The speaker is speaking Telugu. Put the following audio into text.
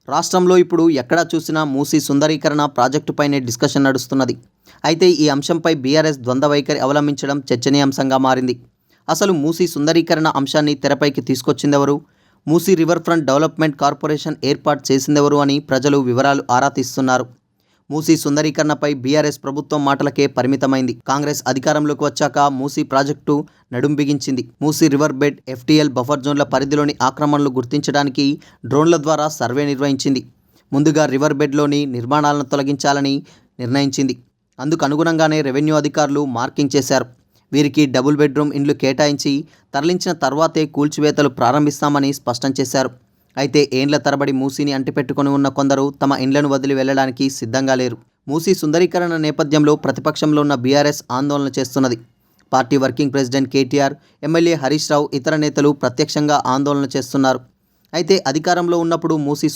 రాష్ట్రంలో ఇప్పుడు ఎక్కడా చూసినా మూసీ సుందరీకరణ ప్రాజెక్టుపైనే డిస్కషన్ నడుస్తున్నది. అయితే ఈ అంశంపై బీఆర్ఎస్ ద్వంద్వ వైఖరి అవలంబించడం చర్చనీయాంశంగా మారింది. అసలు మూసీ సుందరీకరణ అంశాన్ని తెరపైకి తీసుకొచ్చిందెవరు? Musi river front development corporation ఏర్పాటు చేసిందెవరు అని ప్రజలు వివరాలు ఆరా తీస్తున్నారు. మూసీ సుందరీకరణపై బీఆర్ఎస్ ప్రభుత్వం మాటలకే పరిమితమైంది. కాంగ్రెస్ అధికారంలోకి వచ్చాక మూసీ ప్రాజెక్టు నడుం బిగించింది. Musi river bed FTL buffer జోన్ల పరిధిలోని ఆక్రమణలు గుర్తించడానికి డ్రోన్ల ద్వారా సర్వే నిర్వహించింది. ముందుగా రివర్ బెడ్లోని నిర్మాణాలను తొలగించాలని నిర్ణయించింది. అందుకు అనుగుణంగానే రెవెన్యూ అధికారులు మార్కింగ్ చేశారు. వీరికి డబుల్ బెడ్రూమ్ ఇండ్లు కేటాయించి తరలించిన తర్వాతే కూల్చివేతలు ప్రారంభిస్తామని స్పష్టం చేశారు. అయితే ఏండ్ల తరబడి మూసీని అంటిపెట్టుకుని ఉన్న కొందరు తమ ఇండ్లను వదిలి వెళ్లడానికి సిద్ధంగా లేరు. మూసీ సుందరీకరణ నేపథ్యంలో ప్రతిపక్షంలో ఉన్న బీఆర్ఎస్ ఆందోళన చేస్తున్నది. Party working president KTR, MLA Harish Rao, ఇతర నేతలు ప్రత్యక్షంగా ఆందోళన చేస్తున్నారు. అయితే అధికారంలో ఉన్నప్పుడు మూసీ